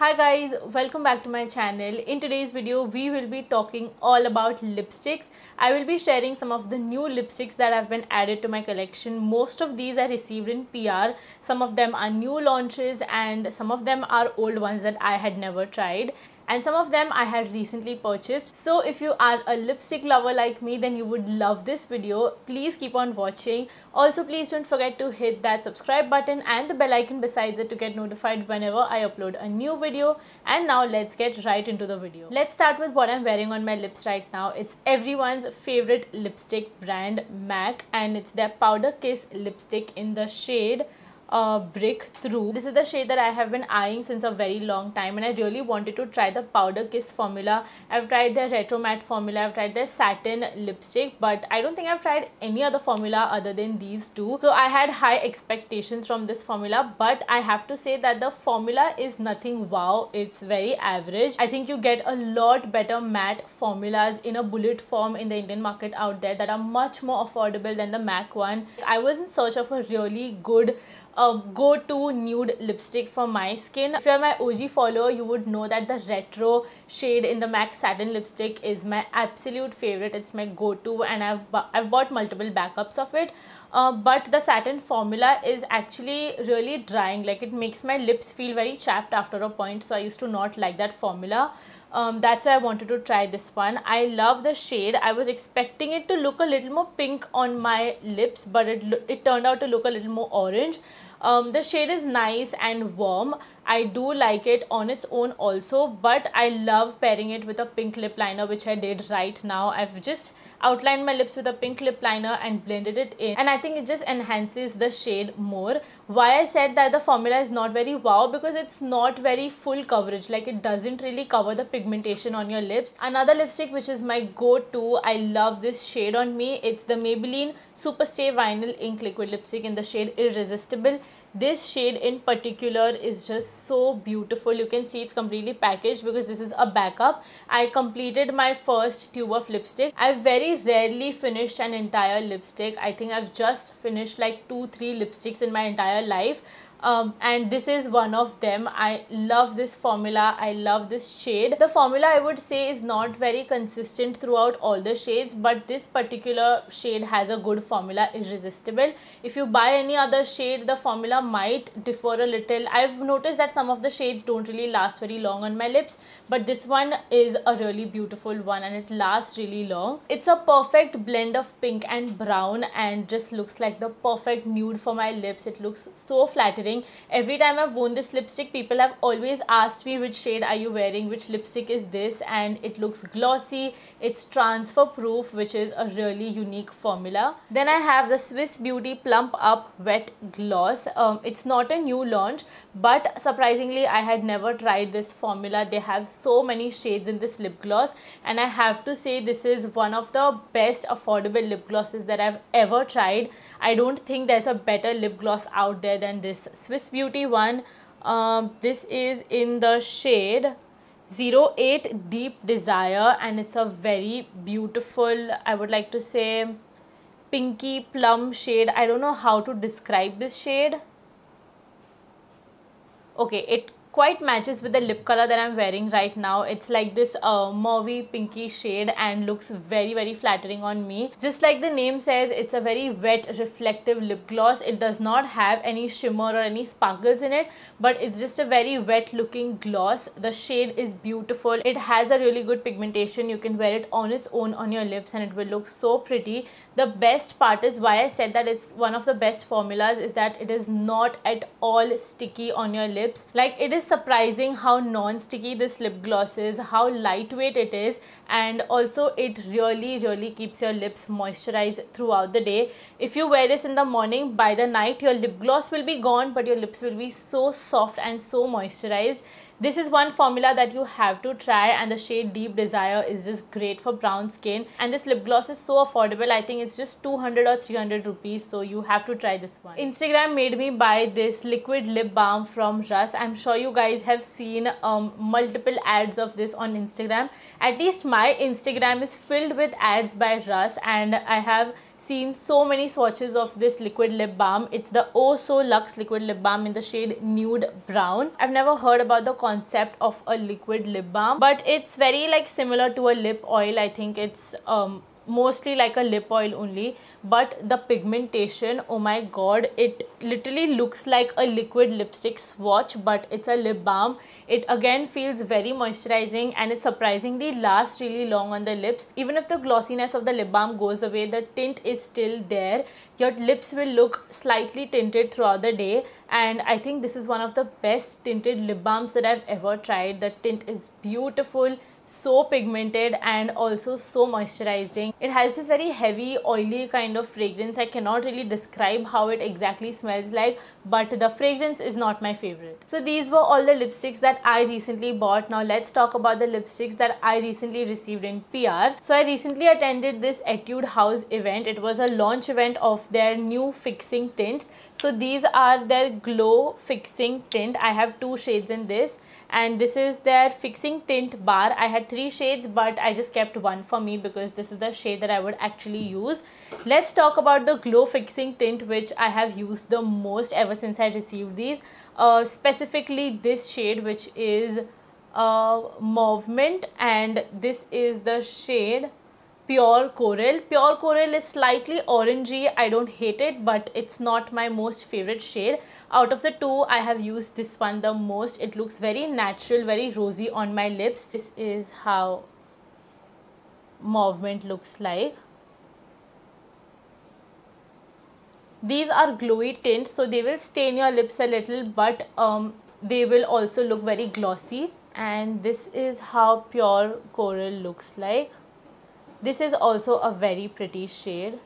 Hi guys, welcome back to my channel. In today's video, we will be talking all about lipsticks. I will be sharing some of the new lipsticks that have been added to my collection. Most of these I received in PR. Some of them are new launches and some of them are old ones that I had never tried. And some of them I had recently purchased. So if you are a lipstick lover like me, then you would love this video. Please keep on watching. Also, please don't forget to hit that subscribe button and the bell icon besides it to get notified whenever I upload a new video. And now let's get right into the video. Let's start with what I'm wearing on my lips right now. It's everyone's favorite lipstick brand, MAC, and it's their Powder Kiss lipstick in the shade Breakthrough. This is the shade that I have been eyeing since a very long time, and I really wanted to try the Powder Kiss formula. I've tried their Retro Matte formula, I've tried their satin lipstick, but I don't think I've tried any other formula other than these two. So I had high expectations from this formula, but I have to say that the formula is nothing wow. It's very average. I think you get a lot better matte formulas in a bullet form in the Indian market out there that are much more affordable than the MAC one. I was in search of a really good go-to nude lipstick for my skin. If you're my OG follower, you would know that the retro shade in the MAC satin lipstick is my absolute favorite. It's my go-to, and I've bought multiple backups of it. But the satin formula is actually really drying. Like, it makes my lips feel very chapped after a point, so I used to not like that formula. That's why I wanted to try this one. I love the shade. I was expecting it to look a little more pink on my lips, but it turned out to look a little more orange. The shade is nice and warm. I do like it on its own also, but I love pairing it with a pink lip liner, which I did right now. I've just outlined my lips with a pink lip liner and blended it in, and I think it just enhances the shade more. Why I said that the formula is not very wow, because it's not very full coverage. Like, it doesn't really cover the pigmentation on your lips. Another lipstick which is my go-to, I love this shade on me. It's the Maybelline Superstay Vinyl Ink Liquid Lipstick in the shade Irresistible. This shade in particular is just so beautiful. You can see it's completely packaged because this is a backup. I completed my first tube of lipstick. I very rarely finished an entire lipstick. I think I've just finished like 2-3 lipsticks in my entire life. And this is one of them. I love this formula. I love this shade. The formula, I would say, is not very consistent throughout all the shades, but this particular shade has a good formula, Irresistible. If you buy any other shade, the formula might differ a little. I've noticed that some of the shades don't really last very long on my lips, but this one is a really beautiful one and it lasts really long. It's a perfect blend of pink and brown and just looks like the perfect nude for my lips. It looks so flattering. Every time I've worn this lipstick, people have always asked me, which shade are you wearing, which lipstick is this, and it looks glossy. It's transfer proof, which is a really unique formula. Then I have the Swiss Beauty Plump Up Wet Gloss. It's not a new launch, but surprisingly I had never tried this formula. They have so many shades in this lip gloss, and I have to say this is one of the best affordable lip glosses that I've ever tried. I don't think there's a better lip gloss out there than this Swiss Beauty one. This is in the shade 08 Deep Desire, and it's a very beautiful, I would like to say, pinky plum shade. I don't know how to describe this shade. Okay, it quite matches with the lip color that I'm wearing right now. It's like this mauvey pinky shade and looks very flattering on me. Just like the name says, it's a very wet reflective lip gloss. It does not have any shimmer or any sparkles in it, but it's just a very wet looking gloss. The shade is beautiful. It has a really good pigmentation. You can wear it on its own on your lips and it will look so pretty. The best part is why I said that it's one of the best formulas is that it is not at all sticky on your lips. Like, it is surprising how non-sticky this lip gloss is, how lightweight it is, and also it really keeps your lips moisturized throughout the day. If you wear this in the morning, by the night your lip gloss will be gone, but your lips will be so soft and so moisturized. This is one formula that you have to try, and the shade Deep Desire is just great for brown skin, and this lip gloss is so affordable. I think it's just 200 or 300 rupees, so you have to try this one. Instagram made me buy this liquid lip balm from Russ. I'm sure you you guys have seen multiple ads of this on Instagram. At least my Instagram is filled with ads by Russ, and I have seen so many swatches of this liquid lip balm. It's the Oh So Luxe liquid lip balm in the shade Nude Brown. I've never heard about the concept of a liquid lip balm, but it's very like similar to a lip oil. I think it's mostly like a lip oil only, but the pigmentation, oh my god, it literally looks like a liquid lipstick swatch, but it's a lip balm. It again feels very moisturizing, and it surprisingly lasts really long on the lips. Even if the glossiness of the lip balm goes away, the tint is still there. Your lips will look slightly tinted throughout the day, and I think this is one of the best tinted lip balms that I've ever tried. The tint is beautiful, so pigmented, and also so moisturizing. It has this very heavy oily kind of fragrance. I cannot really describe how it exactly smells like, but the fragrance is not my favorite. So these were all the lipsticks that I recently bought. Now let's talk about the lipsticks that I recently received in PR. So I recently attended this Etude House event. It was a launch event of their new fixing tints. So these are their glow fixing tint. I have 2 shades in this, and this is their fixing tint bar. I had 3 shades, but I just kept one for me because this is the shade that I would actually use. Let's talk about the glow fixing tint, which I have used the most ever since I received these. Specifically this shade, which is Mauve Mint, and this is the shade Pure Coral. Pure Coral is slightly orangey. I don't hate it, but it's not my most favorite shade. Out of the 2, I have used this one the most. It looks very natural, very rosy on my lips. This is how Mauve Mint looks like. These are glowy tints, so they will stain your lips a little, but they will also look very glossy. And this is how Pure Coral looks like. This is also a very pretty shade.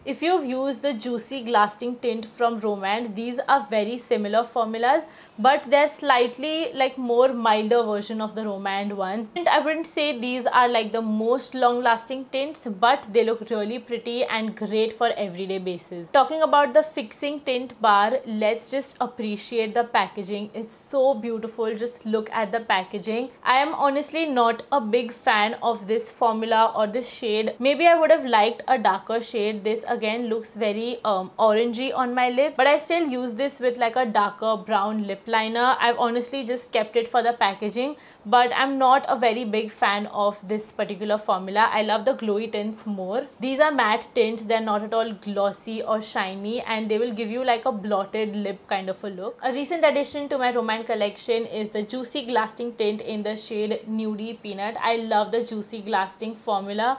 If you've used the Juicy Lasting Tint from Romand, these are very similar formulas, but they're slightly like more milder version of the Romand ones. And I wouldn't say these are like the most long lasting tints, but they look really pretty and great for everyday basis. Talking about the fixing tint bar, let's just appreciate the packaging. It's so beautiful. Just look at the packaging. I am honestly not a big fan of this formula or this shade. Maybe I would have liked a darker shade. This again looks very orangey on my lip, but I still use this with like a darker brown lip liner. I've honestly just kept it for the packaging, but I'm not a very big fan of this particular formula. I love the glowy tints more. These are matte tints. They're not at all glossy or shiny, and they will give you like a blotted lip kind of a look. A recent addition to my Romand collection is the Juicy Lasting Tint in the shade Nudie Peanut. I love the Juicy Lasting formula.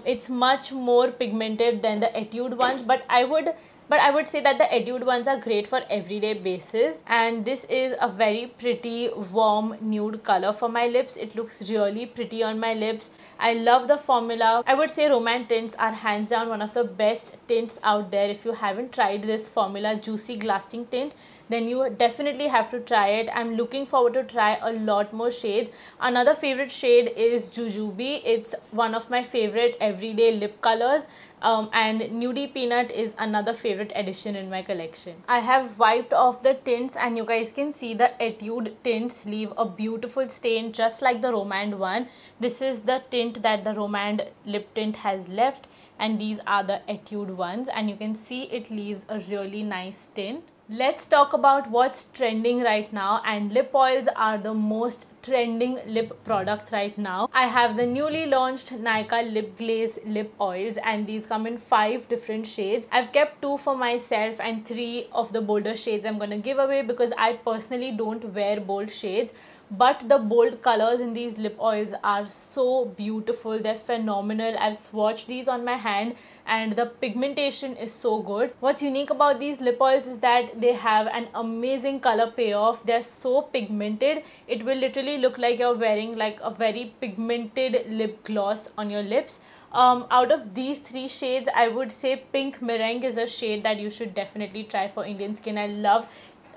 It's much more pigmented than the Etude ones, but I would say that the Etude ones are great for everyday basis. And this is a very pretty warm nude color for my lips. It looks really pretty on my lips. I love the formula. I would say Romand tints are hands down one of the best tints out there. If you haven't tried this formula, Juicy Lasting Tint, then you definitely have to try it. I'm looking forward to try a lot more shades. Another favorite shade is Jujube. It's one of my favorite everyday lip colors. And Nudie Peanut is another favorite addition in my collection. I have wiped off the tints, and you guys can see the Etude tints leave a beautiful stain just like the Romand one. This is the tint that the Romand lip tint has left, and these are the Etude ones, and you can see it leaves a really nice tint. Let's talk about what's trending right now, and lip oils are the most trending lip products right now. I have the newly launched Nykaa Lip Glaze lip oils, and these come in 5 different shades. I've kept 2 for myself, and 3 of the bolder shades I'm gonna give away because I personally don't wear bold shades. But the bold colors in these lip oils are so beautiful. They're phenomenal. I've swatched these on my hand, and the pigmentation is so good. What's unique about these lip oils is that they have an amazing color payoff. They're so pigmented. It will literally look like you're wearing like a very pigmented lip gloss on your lips. Out of these 3 shades, I would say Pink Meringue is a shade that you should definitely try for Indian skin. I love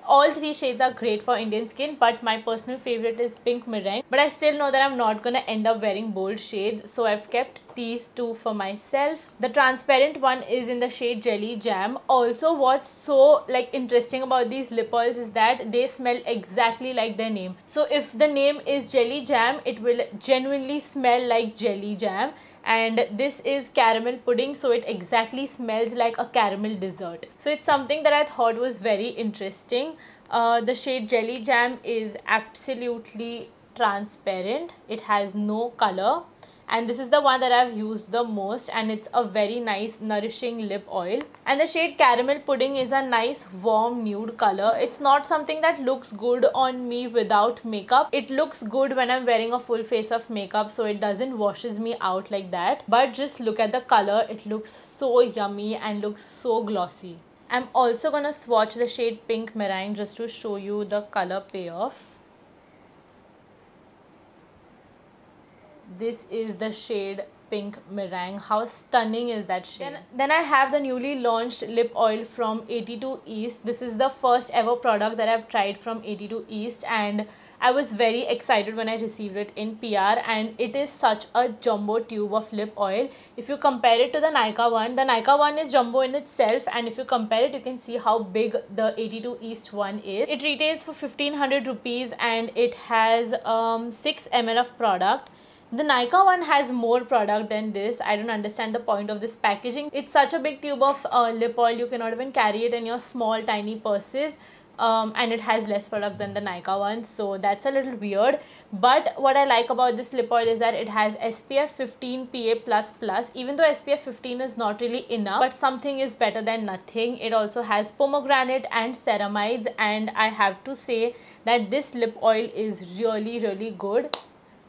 All three shades are great for Indian skin, but my personal favorite is Pink Meringue. But I still know that I'm not gonna end up wearing bold shades, so I've kept these two for myself. The transparent one is in the shade Jelly Jam. Also, what's so interesting about these lip oils is that they smell exactly like their name. So if the name is Jelly Jam, it will genuinely smell like jelly jam. And this is caramel pudding, so it exactly smells like a caramel dessert. So it's something that I thought was very interesting. The shade Jelly Jam is absolutely transparent. It has no color, and this is the one that I've used the most, and it's a very nice nourishing lip oil. And the shade Caramel Pudding is a nice warm nude color. It's not something that looks good on me without makeup. It looks good when I'm wearing a full face of makeup, so it doesn't washes me out like that. But just look at the color, it looks so yummy and looks so glossy. I'm also gonna swatch the shade Pink Meringue just to show you the color payoff. This is the shade Pink Meringue. How stunning is that shade? Then I have the newly launched lip oil from 82 East. This is the first ever product that I've tried from 82 East, and I was very excited when I received it in PR, and it is such a jumbo tube of lip oil. If you compare it to the Nykaa one is jumbo in itself, and if you compare it, you can see how big the 82 East one is. It retails for 1500 rupees and it has 6 ml of product. The Nykaa one has more product than this. I don't understand the point of this packaging. It's such a big tube of lip oil, you cannot even carry it in your small tiny purses. And it has less product than the Nykaa one, so that's a little weird. But what I like about this lip oil is that it has SPF 15 PA++. Even though SPF 15 is not really enough, but something is better than nothing. It also has pomegranate and ceramides, and I have to say that this lip oil is really good.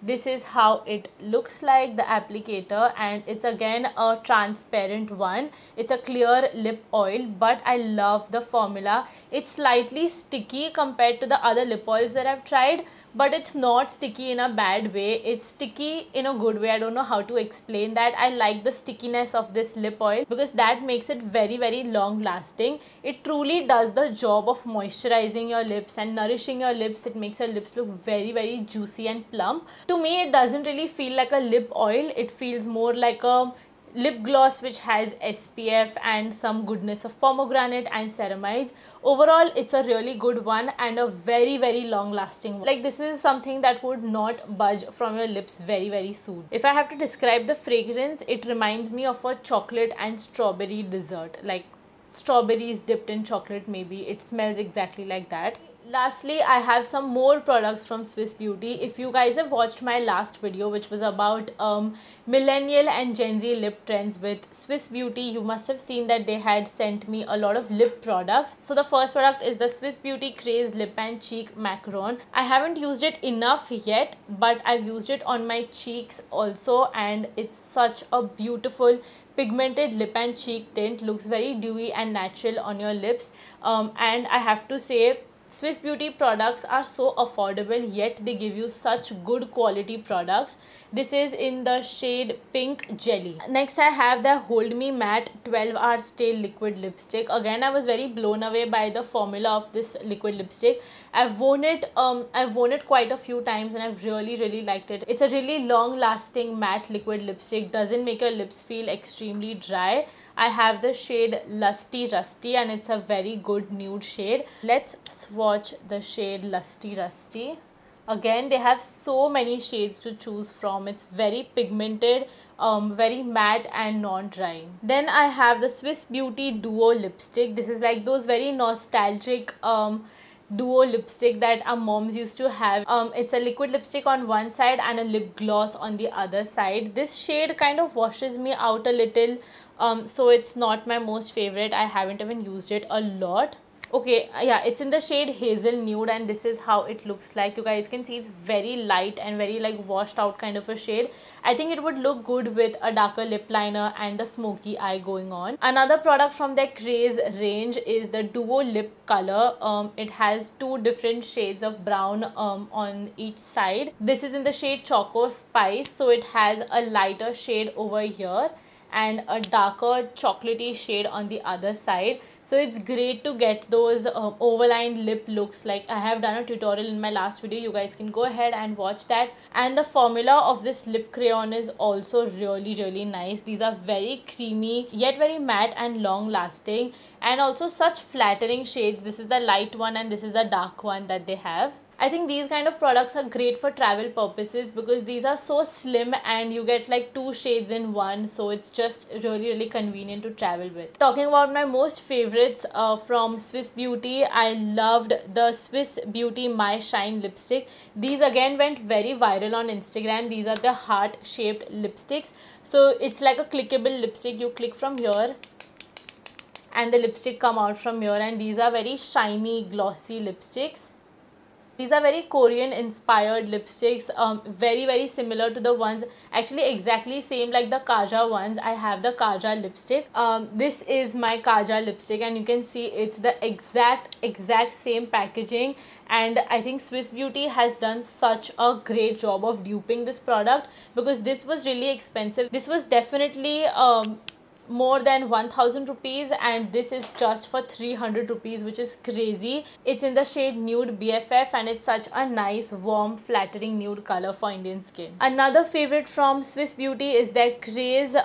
This is how it looks like, the applicator, and it's again a transparent one. It's a clear lip oil, but I love the formula. It's slightly sticky compared to the other lip oils that I've tried, but it's not sticky in a bad way. It's sticky in a good way. I don't know how to explain that. I like the stickiness of this lip oil because that makes it very long lasting. It truly does the job of moisturizing your lips and nourishing your lips. It makes your lips look very juicy and plump. To me, it doesn't really feel like a lip oil. It feels more like a lip gloss which has SPF and some goodness of pomegranate and ceramides. Overall, it's a really good one and a very long lasting one. Like, this is something that would not budge from your lips very soon. If I have to describe the fragrance, it reminds me of a chocolate and strawberry dessert, like strawberries dipped in chocolate maybe. It smells exactly like that. Lastly, I have some more products from Swiss Beauty. If you guys have watched my last video, which was about millennial and Gen Z lip trends with Swiss Beauty, you must have seen that they had sent me a lot of lip products. So the first product is the Swiss Beauty Craze Lip and Cheek Macaron. I haven't used it enough yet, but I've used it on my cheeks also, and it's such a beautiful pigmented lip and cheek tint. Looks very dewy and natural on your lips, and I have to say, Swiss Beauty products are so affordable, yet they give you such good quality products. This is in the shade Pink Jelly. Next, I have the Hold Me Matte 12 Hour Stay Liquid Lipstick. Again, I was very blown away by the formula of this liquid lipstick. I've worn it quite a few times and I've really liked it. It's a really long lasting matte liquid lipstick. Doesn't make your lips feel extremely dry. I have the shade Lusty Rusty and it's a very good nude shade. Let's swatch the shade Lusty Rusty. Again, they have so many shades to choose from. It's very pigmented, very matte and non-drying. Then I have the Swiss Beauty Duo Lipstick. This is like those very nostalgic duo lipstick that our moms used to have. It's a liquid lipstick on one side and a lip gloss on the other side. This shade kind of washes me out a little, so it's not my most favorite. I haven't even used it a lot. Okay, yeah, it's in the shade Hazel Nude and this is how it looks like. You guys can see it's very light and very like washed out kind of a shade. I think it would look good with a darker lip liner and a smoky eye going on. Another product from their Craze range is the Duo Lip Color. It has two different shades of brown on each side. This is in the shade Choco Spice, so it has a lighter shade over here. and a darker chocolatey shade on the other side. So it's great to get those overlined lip looks. Like I have done a tutorial in my last video, you guys can go ahead and watch that. And the formula of this lip crayon is also really nice. These are very creamy yet very matte and long lasting, and also such flattering shades. This is the light one and this is the dark one that they have. I think these kind of products are great for travel purposes because these are so slim and you get like 2 shades in one, so it's just really convenient to travel with. Talking about my most favorites from Swiss Beauty, I loved the Swiss Beauty My Shine lipstick. These again went very viral on Instagram. These are the heart shaped lipsticks. So it's like a clickable lipstick. You click from here and the lipstick come out from here, and these are very shiny glossy lipsticks. These are very Korean inspired lipsticks, very similar to the ones, actually exactly same like the Kaja ones. I have the Kaja lipstick. This is my Kaja lipstick and you can see it's the exact same packaging, and I think Swiss Beauty has done such a great job of duping this product because this was really expensive. This was definitely more than 1000 rupees and this is just for 300 rupees, which is crazy. It's in the shade Nude BFF and it's such a nice warm flattering nude color for Indian skin. Another favorite from Swiss Beauty is their Craze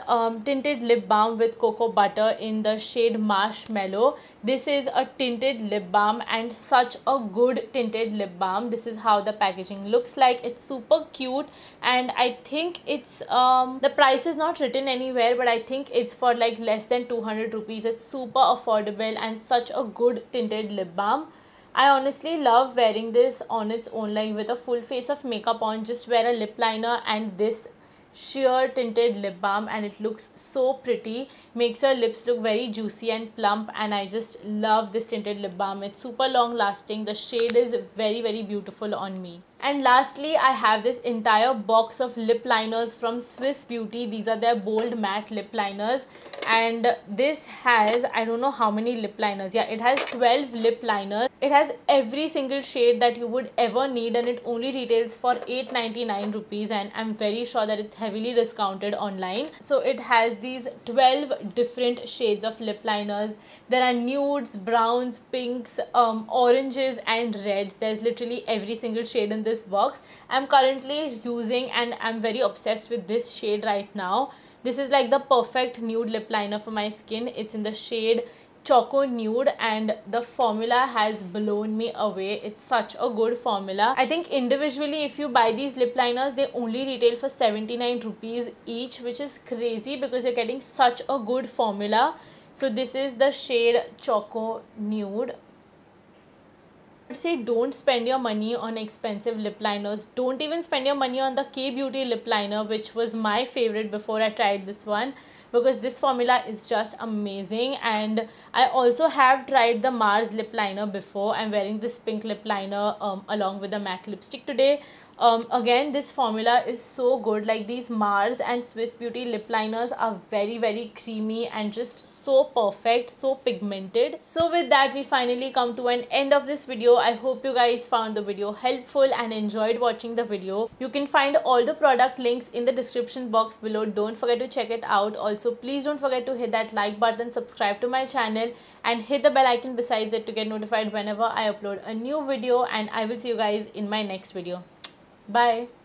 tinted lip balm with cocoa butter in the shade Marshmallow. This is a tinted lip balm and such a good tinted lip balm. This is how the packaging looks like. It's super cute and I think it's the price is not written anywhere, but I think it's for like less than 200 rupees. It's super affordable and such a good tinted lip balm. I honestly love wearing this on its own, like with a full face of makeup on, just wear a lip liner and this sheer tinted lip balm and it looks so pretty, makes your lips look very juicy and plump, and I just love this tinted lip balm. It's super long lasting. The shade is very beautiful on me. And lastly, I have this entire box of lip liners from Swiss Beauty. These are their bold matte lip liners and this has, I don't know how many lip liners. Yeah, it has 12 lip liners. It has every single shade that you would ever need and it only retails for 899 rupees, and I'm very sure that it's heavily discounted online. So it has these 12 different shades of lip liners. There are nudes, browns, pinks, oranges and reds. There's literally every single shade in this box. I'm currently using and I'm very obsessed with this shade right now. This is like the perfect nude lip liner for my skin. It's in the shade Choco Nude and the formula has blown me away. It's such a good formula. I think individually if you buy these lip liners, they only retail for 79 rupees each, which is crazy because you're getting such a good formula. So this is the shade Choco Nude. I would say don't spend your money on expensive lip liners. Don't even spend your money on the K Beauty lip liner, which was my favorite before I tried this one, because this formula is just amazing. And I also have tried the Mars lip liner before. I'm wearing this pink lip liner along with the MAC lipstick today. Again, this formula is so good. Like these Mars and Swiss Beauty lip liners are very creamy and just so perfect, so pigmented. So with that, we finally come to an end of this video. I hope you guys found the video helpful and enjoyed watching the video. You can find all the product links in the description box below. Don't forget to check it out. Also, please don't forget to hit that like button, subscribe to my channel and hit the bell icon besides it to get notified whenever I upload a new video, and I will see you guys in my next video. Bye.